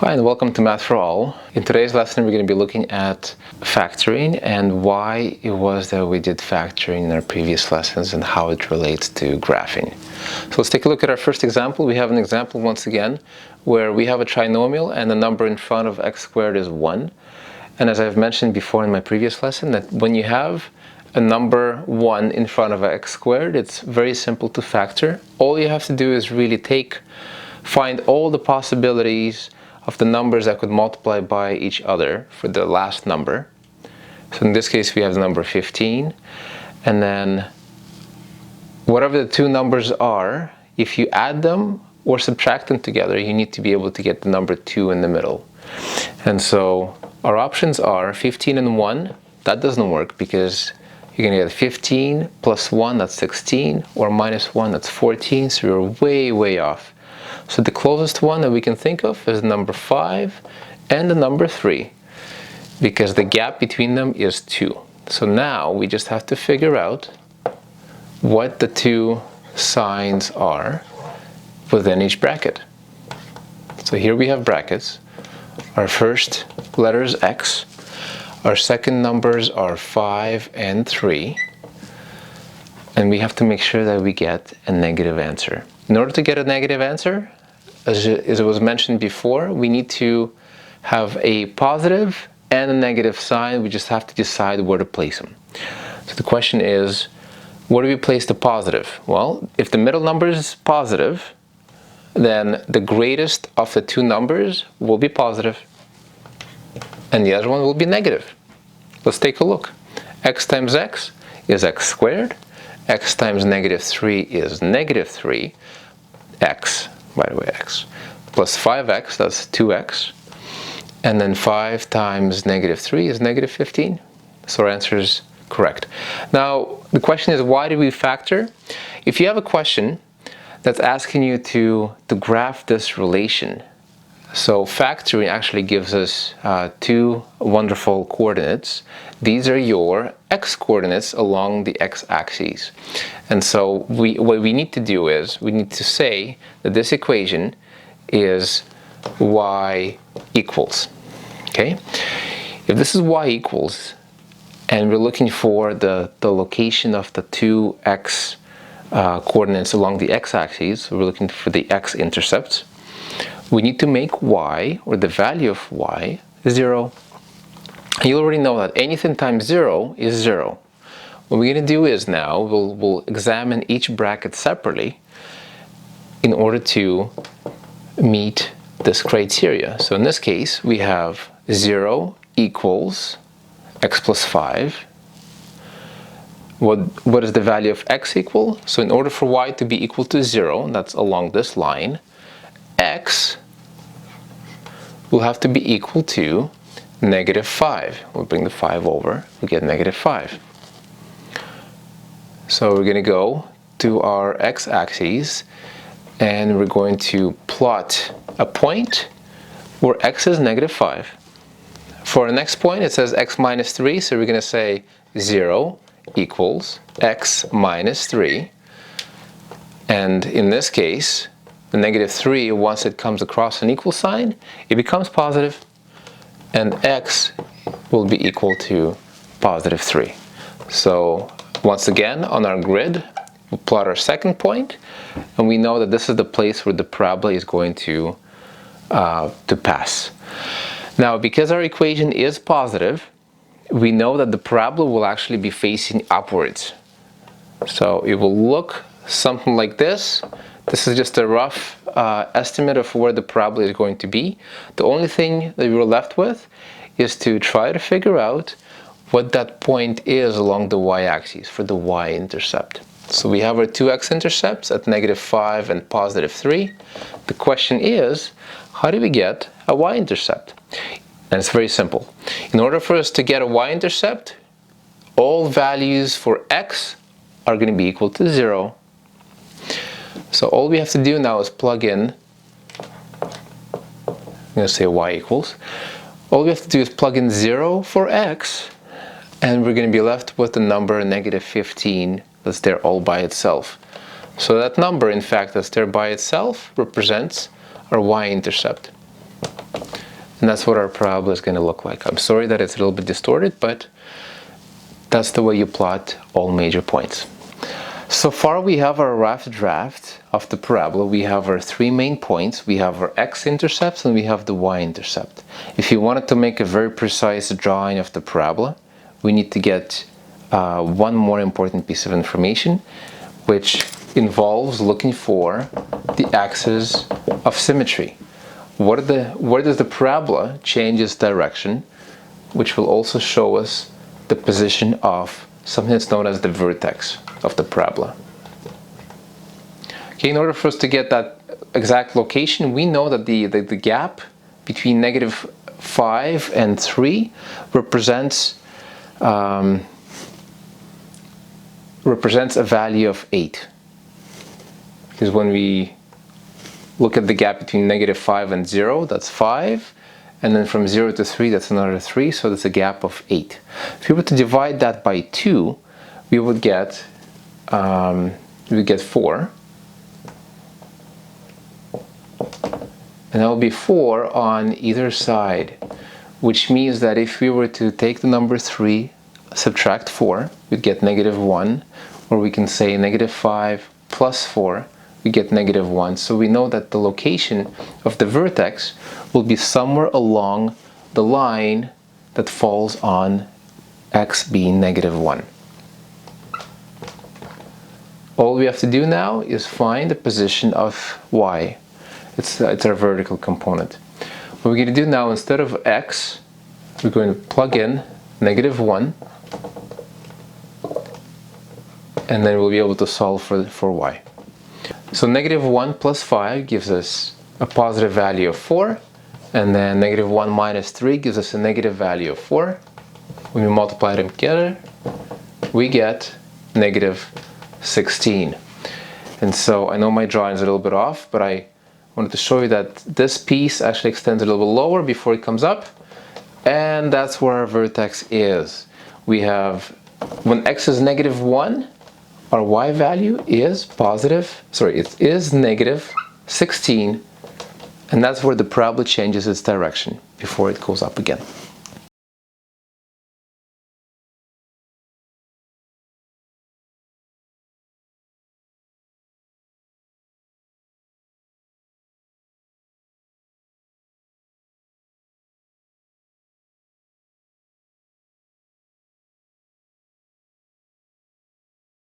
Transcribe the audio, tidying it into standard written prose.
Hi and welcome to Math for All. In today's lesson we're going to be looking at factoring and why it was that we did factoring in our previous lessons and how it relates to graphing. So let's take a look at our first example. We have an example once again where we have a trinomial and the number in front of x squared is 1. And as I've mentioned before in my previous lesson, that when you have a number 1 in front of x squared, it's very simple to factor. All you have to do is really find all the possibilities of the numbers that could multiply by each other for the last number. So in this case we have the number 15, and then whatever the two numbers are, if you add them or subtract them together, you need to be able to get the number 2 in the middle. And so our options are 15 and 1. That doesn't work because you're going to get 15 plus 1, that's 16, or minus 1, that's 14, so you're way off. So the closest one that we can think of is number 5 and the number 3, because the gap between them is 2. So now we just have to figure out what the two signs are within each bracket. So here we have brackets. Our first letter is x. Our second numbers are 5 and 3. And we have to make sure that we get a negative answer. In order to get a negative answer, as it was mentioned before, we need to have a positive and a negative sign. We just have to decide where to place them. So the question is, where do we place the positive? Well, if the middle number is positive, then the greatest of the two numbers will be positive, and the other one will be negative. Let's take a look. X times x is x squared. X times negative 3 is negative 3. X, by the way, x, plus 5x, that's 2x. And then 5 times negative 3 is negative 15. So our answer is correct. Now, the question is, why do we factor? If you have a question that's asking you to graph this relation, so factoring actually gives us two wonderful coordinates. These are your x coordinates along the x-axis. And so what we need to do is we need to say that this equation is y equals. Okay? If this is y equals, and we're looking for the location of the two x coordinates along the x-axis, we're looking for the x-intercepts, we need to make y, or the value of y, 0. You already know that anything times 0 is 0. What we're going to do is now we'll examine each bracket separately in order to meet this criteria. So in this case we have 0 equals x plus 5. What is the value of x equal? So in order for y to be equal to 0, and that's along this line, x will have to be equal to negative 5. We'll bring the 5 over, we get negative 5. So we're going to go to our x-axis and we're going to plot a point where x is negative 5. For our next point it says x minus 3, so we're going to say 0 equals x minus 3. And in this case, the negative 3, once it comes across an equal sign, it becomes positive, and x will be equal to positive 3. So once again, on our grid, we'll plot our second point, and we know that this is the place where the parabola is going to pass. Now, because our equation is positive, we know that the parabola will actually be facing upwards. So it will look something like this. This is just a rough estimate of where the parabola is going to be. The only thing that we're left with is to try to figure out what that point is along the y-axis for the y-intercept. So we have our two x-intercepts at negative 5 and positive 3. The question is, how do we get a y-intercept? And it's very simple. In order for us to get a y-intercept, all values for x are going to be equal to 0. So all we have to do now is plug in, I'm going to say y equals, all we have to do is plug in 0 for x, and we're going to be left with the number negative 15 that's there all by itself. So that number, in fact, that's there by itself represents our y-intercept. And that's what our parabola is going to look like. I'm sorry that it's a little bit distorted, but that's the way you plot all major points. So far we have our rough draft of the parabola. We have our three main points. We have our x-intercepts and we have the y-intercept. If you wanted to make a very precise drawing of the parabola, we need to get one more important piece of information, which involves looking for the axis of symmetry. Where does the parabola change its direction, which will also show us the position of something that's known as the vertex of the parabola. Okay, in order for us to get that exact location, we know that the gap between -5 and 3 represents a value of 8. Because when we look at the gap between -5 and 0, that's 5. And then from 0 to 3, that's another 3, so that's a gap of 8. If we were to divide that by 2, we would get 4. And that would be 4 on either side, which means that if we were to take the number 3, subtract 4, we'd get -1, or we can say -5 plus 4, we get -1. So we know that the location of the vertex will be somewhere along the line that falls on x being -1. All we have to do now is find the position of y. It's our vertical component. What we're going to do now, instead of x, we're going to plug in -1, and then we'll be able to solve for y. So -1 plus 5 gives us a positive value of 4, and then -1 minus 3 gives us a negative value of 4. When we multiply them together, we get -16. And so I know my drawing is a little bit off, but I wanted to show you that this piece actually extends a little bit lower before it comes up, and that's where our vertex is. We have, when x is -1, our y value is -16, and that's where the parabola changes its direction before it goes up again.